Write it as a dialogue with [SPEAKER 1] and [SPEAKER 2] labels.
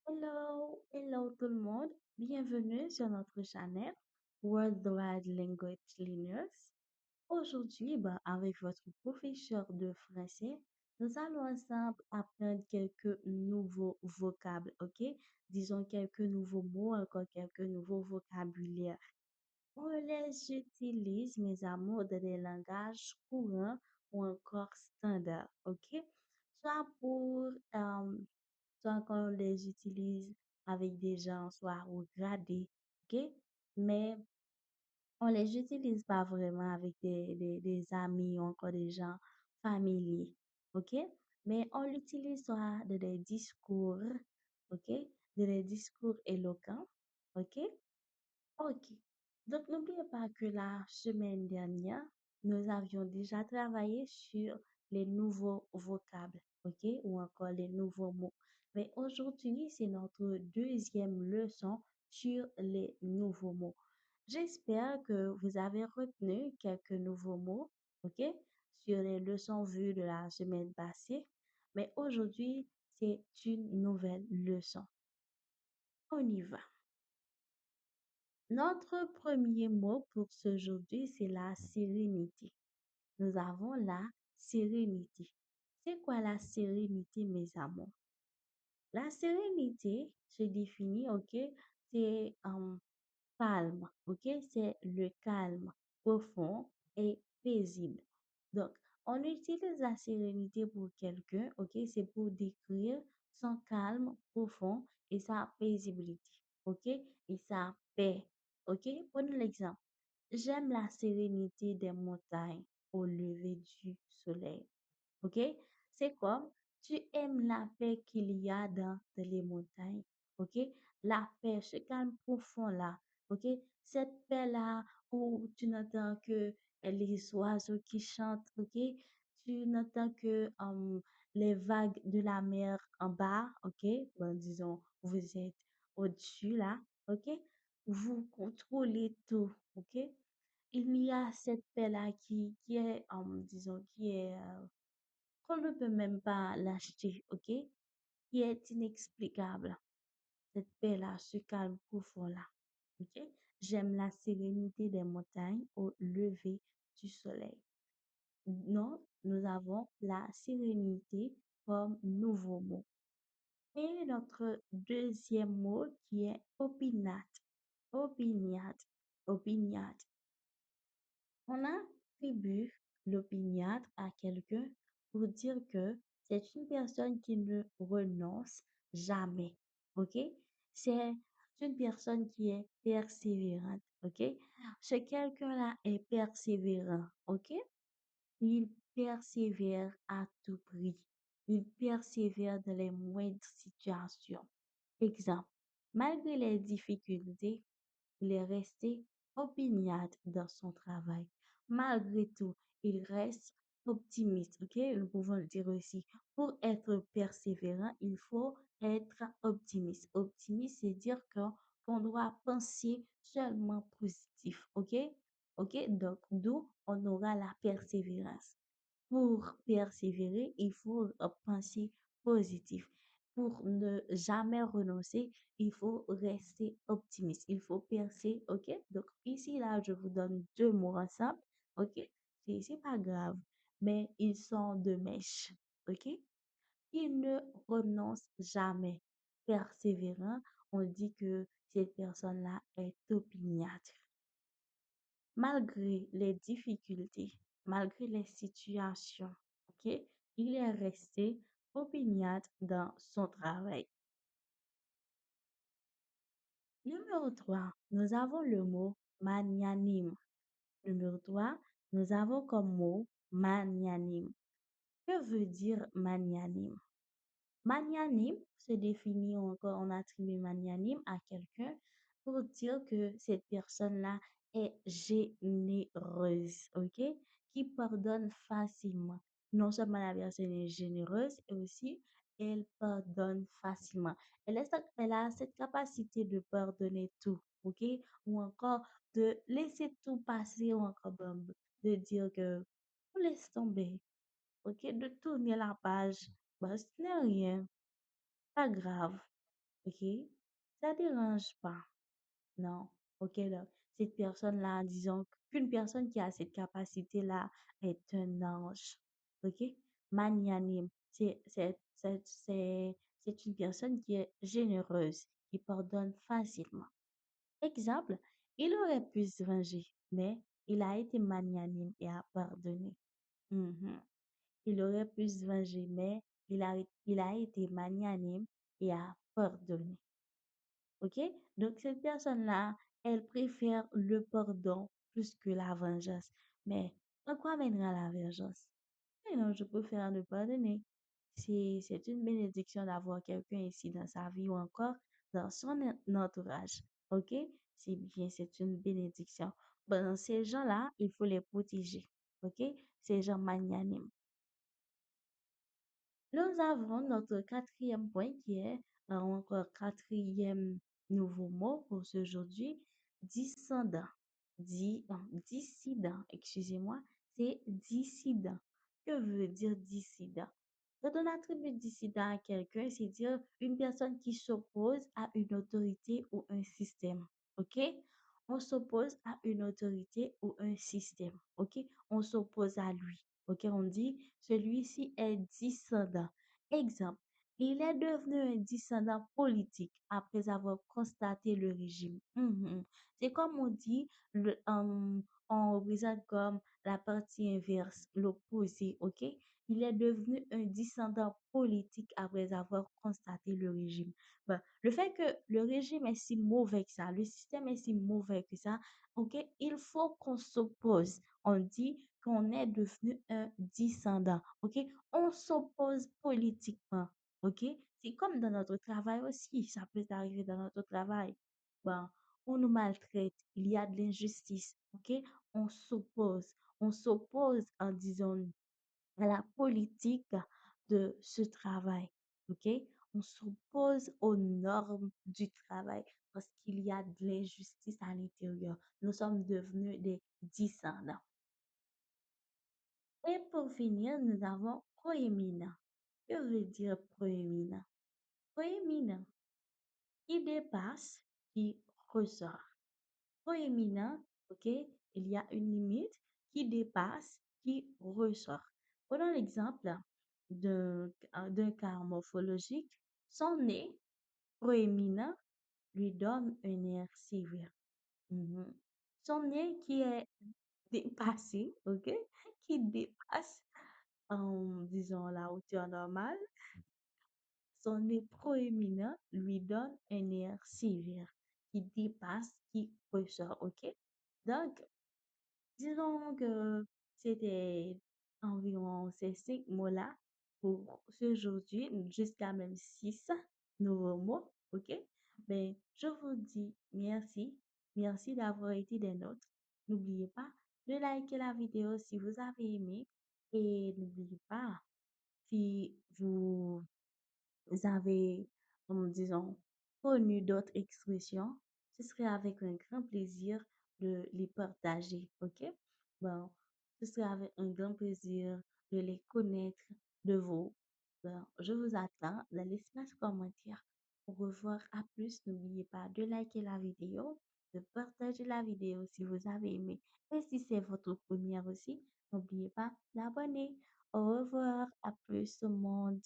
[SPEAKER 1] Hello, hello tout le monde. Bienvenue sur notre channel Worldwide Language Learners. Aujourd'hui, avec votre professeur de français, nous allons ensemble apprendre quelques nouveaux vocables, ok? Disons quelques nouveaux mots, encore quelques nouveaux vocabulaires. On les utilise, mes amours, dans des langages courants ou encore standards, ok? Soit pour soit qu'on les utilise avec des gens, soit regardés, ok? Mais on les utilise pas vraiment avec des amis ou encore des gens familiers, ok? Mais on l'utilise soit de des discours, ok? De des discours éloquents, ok? Ok. Donc, n'oubliez pas que la semaine dernière, nous avions déjà travaillé sur les nouveaux vocables, ok, ou encore les nouveaux mots. Mais aujourd'hui, c'est notre deuxième leçon sur les nouveaux mots. J'espère que vous avez retenu quelques nouveaux mots, ok, sur les leçons vues de la semaine passée. Mais aujourd'hui, c'est une nouvelle leçon. On y va. Notre premier mot pour ce aujourd'hui, c'est la sérénité. Nous avons la sérénité. C'est quoi la sérénité, mes amours? La sérénité se définit, ok, c'est calme, ok, c'est le calme profond et paisible. Donc, on utilise la sérénité pour quelqu'un, ok, c'est pour décrire son calme profond et sa paisibilité, ok, et sa paix, ok. Prenons l'exemple. J'aime la sérénité des montagnes au lever du soleil. OK? C'est comme tu aimes la paix qu'il y a dans les montagnes. OK? La paix, ce calme profond là. OK? Cette paix-là où tu n'entends que les oiseaux qui chantent. OK? Tu n'entends que les vagues de la mer en bas. OK? Bon, disons, vous êtes au-dessus là. OK? Vous contrôlez tout. OK? Il y a cette paix-là qui est, disons, qui est qu'on ne peut même pas l'acheter, ok? Qui est inexplicable. Cette paix-là, ce calme profond-là, ok? J'aime la sérénité des montagnes au lever du soleil. Non, nous avons la sérénité comme nouveau mot. Et notre deuxième mot qui est opiniâtre. Opiniâtre. Opiniâtre. On attribue l'opiniâtre à quelqu'un pour dire que c'est une personne qui ne renonce jamais. OK? C'est une personne qui est persévérante. OK? Ce quelqu'un-là est persévérant. OK? Il persévère à tout prix. Il persévère dans les moindres situations. Exemple, malgré les difficultés, il est resté opiniâtre dans son travail. Malgré tout, il reste optimiste. OK? Nous pouvons le dire aussi. Pour être persévérant, il faut être optimiste. Optimiste, c'est dire qu'on doit penser seulement positif. OK? OK? Donc, d'où on aura la persévérance. Pour persévérer, il faut penser positif. Pour ne jamais renoncer, il faut rester optimiste. Il faut percer, ok? Donc ici, là, je vous donne deux mots ensemble, ok? C'est pas grave, mais ils sont de mèche, ok? Il ne renonce jamais. Persévérant, on dit que cette personne-là est opiniâtre. Malgré les difficultés, malgré les situations, ok, il est resté opiniâtre dans son travail. Numéro 3, nous avons le mot magnanime. Numéro 3, nous avons comme mot magnanime. Que veut dire magnanime? Magnanime se définit ou encore on attribue magnanime à quelqu'un pour dire que cette personne-là est généreuse, ok? Qui pardonne facilement. Non seulement la personne est généreuse, et aussi elle pardonne facilement. Elle a cette capacité de pardonner tout, ok? Ou encore de laisser tout passer, ou encore de dire que on laisse tomber, ok? De tourner la page. Bah, ce n'est rien, pas grave. OK? Ça dérange pas. Non. OK, donc, cette personne-là, disons qu'une personne qui a cette capacité-là est un ange. OK? Magnanime. C'est une personne qui est généreuse, qui pardonne facilement. Exemple, il aurait pu se venger, mais il a été magnanime et a pardonné. Mhm. Il aurait pu se venger, mais il a été magnanime et a pardonné. OK? Donc, cette personne-là, elle préfère le pardon plus que la vengeance. Mais à quoi mènera la vengeance? Eh non, je préfère ne pardonner. C'est une bénédiction d'avoir quelqu'un ici dans sa vie ou encore dans son entourage. OK? C'est bien, c'est une bénédiction. Bon, ces gens-là, il faut les protéger. OK? Ces gens magnanimes. Nous avons notre quatrième point qui est encore quatrième nouveau mot pour ce aujourd'hui, discendant. Dissident, excusez-moi, c'est dissident. Que veut dire dissident? Quand on attribue dissident à quelqu'un, c'est dire une personne qui s'oppose à une autorité ou un système. OK? On s'oppose à une autorité ou un système. OK? On s'oppose à lui. OK? On dit celui-ci est dissident. Exemple, il est devenu un dissident politique après avoir constaté le régime. C'est comme on dit, on représente comme la partie inverse, l'opposé, ok? Il est devenu un dissident politique après avoir constaté le régime. Ben, le fait que le régime est si mauvais que ça, le système est si mauvais que ça, ok? Il faut qu'on s'oppose. On dit qu'on est devenu un dissident, ok? On s'oppose politiquement, ok? C'est comme dans notre travail aussi, ça peut arriver dans notre travail. Ben, on nous maltraite, il y a de l'injustice, ok? On s'oppose en disant à la politique de ce travail, ok? On s'oppose aux normes du travail parce qu'il y a de l'injustice à l'intérieur. Nous sommes devenus des dissidents. Et pour finir, nous avons proéminent. Que veut dire proéminent? Proéminent, qui dépasse, qui ressort. Proéminent, ok, il y a une limite qui dépasse, qui ressort. Prenons l'exemple d'un cas morphologique. Son nez proéminent lui donne un air sévère. Mhm. Son nez qui est dépassé, ok, qui dépasse, disons, la hauteur normale, son nez proéminent lui donne un air sévère qui dépasse, qui ressort, ok? Donc, disons que c'était environ ces 5 mots-là pour ce aujourd'hui, jusqu'à même 6 nouveaux mots, ok? Ben, je vous dis merci. Merci d'avoir été des nôtres. N'oubliez pas de liker la vidéo si vous avez aimé et n'oubliez pas, si vous avez, disons, connu d'autres expressions, ce serait avec un grand plaisir de les partager, ok? Bon, ce serait avec un grand plaisir de les connaître de vous. Bon, je vous attends dans l'espace commentaire. Au revoir, à plus. N'oubliez pas de liker la vidéo, de partager la vidéo si vous avez aimé. Et si c'est votre première aussi, n'oubliez pas d'abonner. Au revoir, à plus tout le monde.